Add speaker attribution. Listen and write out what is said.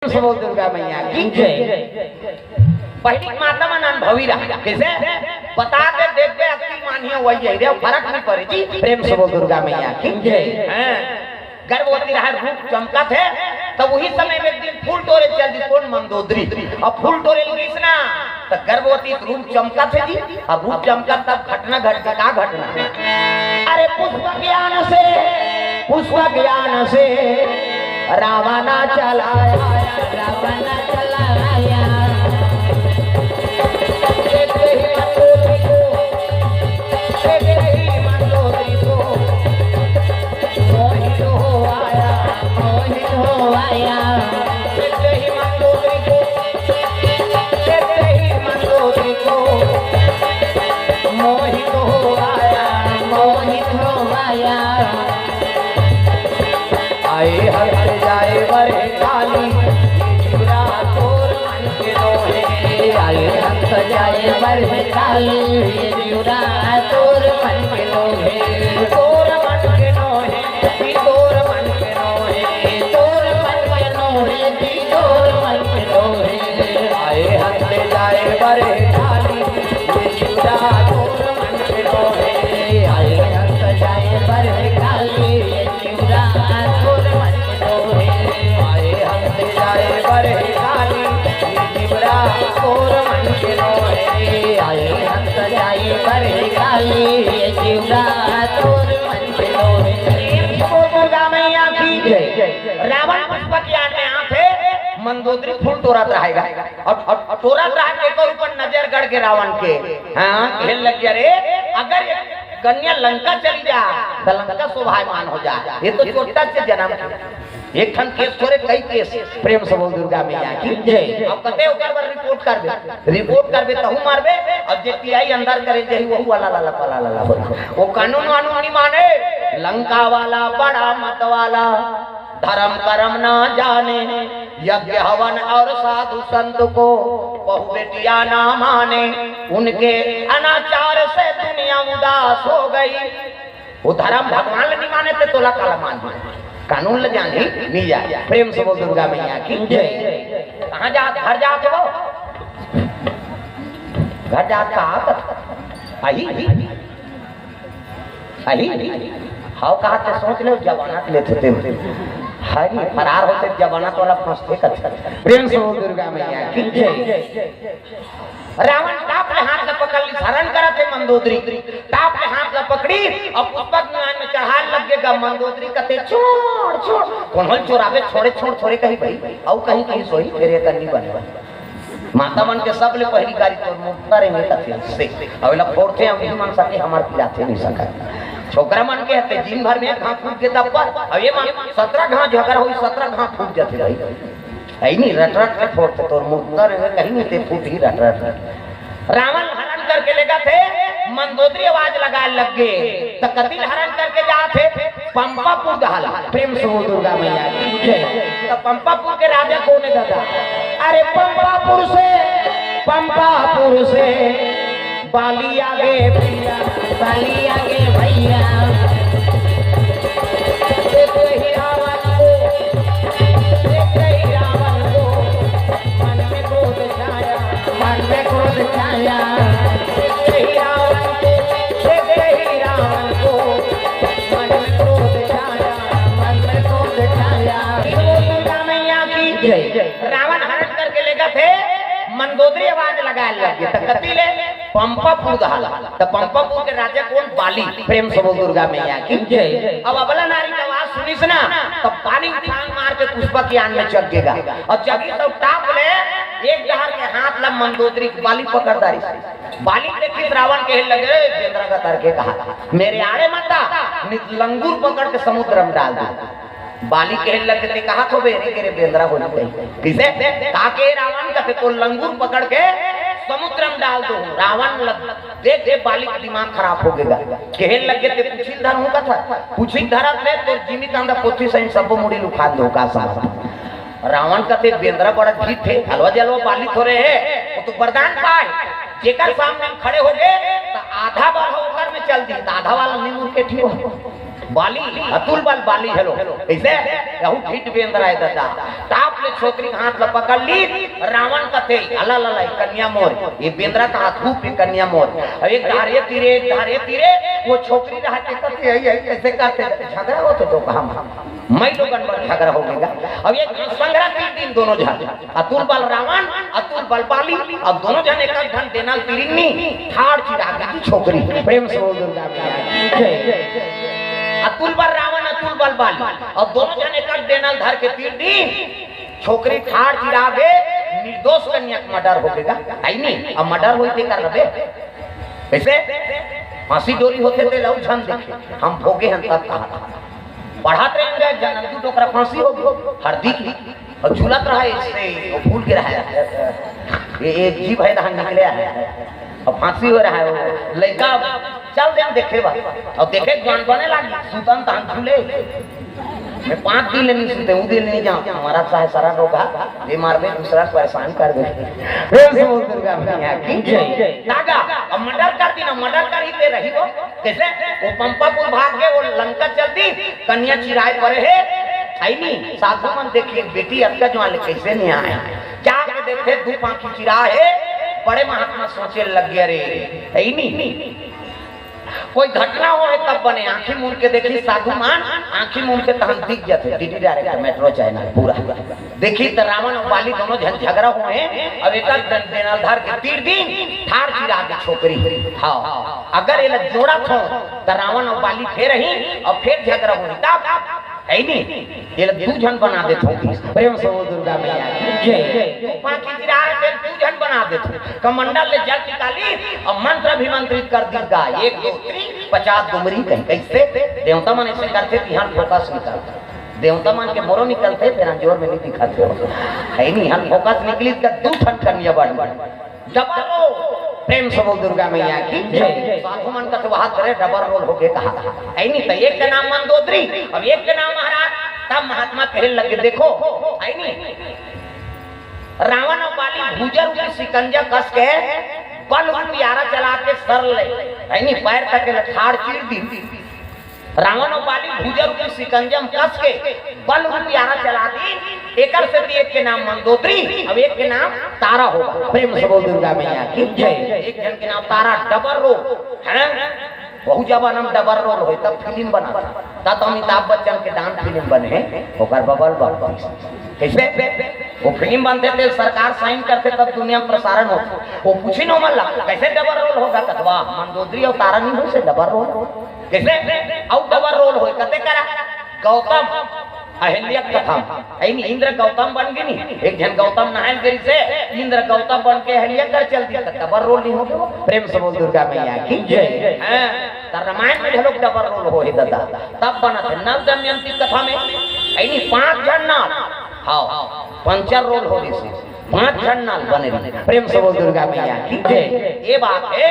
Speaker 1: सबो दुर्गा मैया की जय। पहली माता मन अनुभवी रहा कैसे बता दे देख दे अक्ति मानिए वही है रे फर्क नहीं पड़े जी। प्रेम सबो दुर्गा मैया की जय। गर्भवती रहा रूप चमका थे तो वही समय में एक दिन फूल टोरे चल दी कौन मंदोदरी अब फूल टोरे लगी ना तो गर्भवती रूप चमका थे जी। अब रूप चमका तब घटना घट का घटना अरे पुष्प ज्ञान से रावण चलाया रावण पुष्प ज्ञान में यहाँ थे मंदोदरी फूल तोड़त रहेगा और तोड़त रहा के ऊपर नजर गड़ के रावण के हाँ खेल लग गया रे अगर कन्या लंका चली जा तो लंका शोभायमान हो जा। ये तो छोटा से जन्म एक ठन केस थोड़े कई केस प्रेम सबो दुर्गा मैया की जय। अब कते ओकर पर रिपोर्ट करबे तहु मारबे और जे पीआई अंदर करे जही वहु वाला लाला पला लाला वो कानून वानून नहीं माने लंका वाला बड़ा मत वाला धर्म कर्म ना जाने यज्ञ हवन और साधु संत को बहु बेटिया ना माने उनके अनाचार से दुनिया उदास हो गई। वो धर्म भगवान नहीं माने थे तोला काला मान कानून ले जाने नहीं जा। प्रेम सबो दुर्गा मैया की जय। कहाँ जा घर जाते हो घर जात का आई हाउ कहा थे सोच ले जमानत लेते थे हरी फरार होते जमानत वाला फंसते करते। प्रेम सबो दुर्गा मैया की जय। रावण टाप ले हाथ से पकड़ ली हरण करा थे मंदोदरी टाप ले हाथ से पकड़ी और पुष्पक ज्ञान में चढ़ाने लगेगा मंदोदरी कहते छोड़ छोड़ कौन होल चोरावे छोड़े छोड़ छोड़े कहीं भाई और कहीं कहीं सोई तेरे करनी बने माता मन के सब ले पहली गाड़ी तो मुक्ता रहेंगे कथे से अवेला फोड़ते हम मन सके हमार पिलाते नहीं सका छोकरा मन के हते दिन भर में घास फूट के तब पर अब ये मान 17 घास झगड़ा हुई 17 घास फूट जाते भाई है नहीं रट रट के फोड़ते तो मुक्ता रहेंगे कहीं नहीं ते फूट ही रट रट। रावण हरण करके लेगा थे मंदोदरी आवाज लगा लग गए तो कतिल हरण करके जाते पंपापुर दहाला। प्रेम सबो दुर्गा मैया की जय। तो पंपापुर के राजा कौन है दादा अरे पंपापुर से बाली आगे भैया मन में क्रोध छाया रावण हरण करके लेगा थे मंदोदरी आवाज लगाए लगे तो कतिले पंपापुर दहाला तो पंपापुर के राजा कौन बाली। प्रेम सबो दुर्गा मैया की जय। अब अबला नारी की आवाज सुनिस ना तब बाली उठान मार के पुष्पक ज्ञान में जगेगा और जगी तो टाप ले एक जहर के हाथ ला मंदोदरी बाली पकड़दारी बाली देखी रावण के लगे बेंद्रा का तरके कहा मेरे आड़े माता लंगूर पकड़ के समुद्र में डाल दे बाली कहने लगे थे कहा तो बेरे के बेंद्रा होना चाहिए किसे काके रावण कहते तो लंगूर पकड़ के समुद्र में डाल दो। रावण देख दे बाली का दिमाग खराब हो गया कहने लगे थे पुछी धर होगा था पुछी धरत में तो जीवित अंदर पोथी सही सब मुड़ी लुखा दो का साथ रावण कहते बेंद्रा बड़ा जीत थे हलवा जलवा बाली थोड़े है वो तो वरदान पाए जेकर सामने खड़े हो गए तो आधा बाल होकर में चल दी आधा वाला नींबू के ठीक बाली अतुल बाल बाली हेलो ऐसे यहू फिट बेंद्रा है दादा ताप में छोकरी हाथ ल पकड़ ली रावण कथे अला लला कन्या मोर ये बेंद्रा का हाथ पे कन्या मोर अब एक धारे तीरे वो छोकरी रहते कथे ऐसे करते झगड़ा हो तो कहा मैं लोगन पर झगड़ा हो गया। अब ये संग्रह 3 दिन दोनों जन अतुल बल रावण अतुल बल बाली अब दोनों जन एक धन देना तिरिन्नी ठाड़ चिराग की छोकरी प्रेम से बोल दुर्गा अतुल बल रावण अतुल बल बाली अब दोनों जन एक देना धर के तीर दी छोकरी ठाड़ चिरागे निर्दोष कन्या का मर्डर हो गया आई नहीं अब मर्डर होई थे कर रबे कैसे फांसी डोरी होते थे लव छन देखे हम भोगे हैं तब कहा बढ़ाते रहेंगे जनंतु टोकरा फांसी होगी हरदी की और झूलत रहा इससे भूल के रहा ये एक जीव है धान निकले है और फांसी हो रहा है वो लड़का चल दे देखे बा और देखे जान बने लगी सुतन धान झूले मैं 5 दिन नहीं सुते हूँ दिन नहीं जाऊँ हमारा चाहे सारा लोग ये मार दे दूसरा परेशान कर दे नागा अब मर्डर कर दी ना मर्डर कर ही दे रही हो कैसे वो पंपापुर भाग गए वो लंका चलती कन्या चिराए पड़े है आई नहीं साधु मन देखिए बेटी अक्का जो कैसे नहीं आए क्या देखे धूप आंखी चिरा है बड़े महात्मा सोचे लग गया रे है नहीं कोई घटना हो है तब बने आंखी मूंद के देखी साधु मान आंखी मूंद के तहन दिख जाते डीडी डायरेक्ट मेट्रो चैनल पूरा देखी तो रावण और बाली दोनों झगड़ा हुए हैं अब एक देनालधार के तीर दिन ठार चिरा के छोकरी हाँ अगर ये जोड़ा थो तो रावण और बाली फिर रही और फिर झगड़ा हुई तब है नहीं ये दू जन बना देते प्रेम से दुर्गा मैया जय पांच चिरा फिर दू जन बना देते कमंडल ले जल निकाली और मंत्र अभिमंत्रित कर दीगा 1 2 3 50 डुमरी कहीं कैसे देवता मन ऐसे करते कि यहाँ फोकस निकालते देवता मान के मोरो निकलते तेरा जोर में नहीं दिखाते हो है नहीं यहाँ फोकस निकली का 2 ठन कन्या बढ़ डबल प्रेम से बोल दुर्गा मैया की जय साधु मन का तो हाथ करे डबल रोल हो गए कहा है नहीं तो एक का नाम मंदोदरी अब एक का नाम महाराज तब महात्मा कहने लगे देखो है नहीं रावण और बाली भूजर के शिकंजा कस के बल यारा चला के सर ले है नहीं पैर तक ठाड़ चीर दी रावण और बाली भूजर के शिकंजम कस के बल यारा चला दी एकर से एक के नाम मंदोदरी अब एक के नाम तारा होगा प्रेम से बोल दुर्गा मैया की जय एक जन के नाम तारा डबल रोल है बहुत जब नाम डबल रोल हो तब फिल्म बना तब अमिताभ बच्चन के डांस फिल्म बने ओकर बबल बबल कैसे वो फिल्म बनते थे सरकार साइन करते तब दुनिया में प्रसारण होता वो पूछी न मल्ला कैसे डबल रोल होगा कतवा मंदोदरी और तारा नहीं हो से डबल रोल कैसे और डबल रोल हो कते करा गौतम अहिल्या कथा इंद्र गौतम बन गई नहीं एक जन गौतम नहायल गिरी से इंद्र गौतम बन के अहिल्या कर चल दिया डबल रोल नहीं हो प्रेम से बोल दुर्गा मैया की जय हां रामायण में लोग डबल रोल हो ही दादा तब बना थे नव दमयंती कथा में ऐनी 5 जन नाल हां पंचर रोल हो रही 5 जन नाल बने प्रेम से बोल दुर्गा मैया की जय ये बात है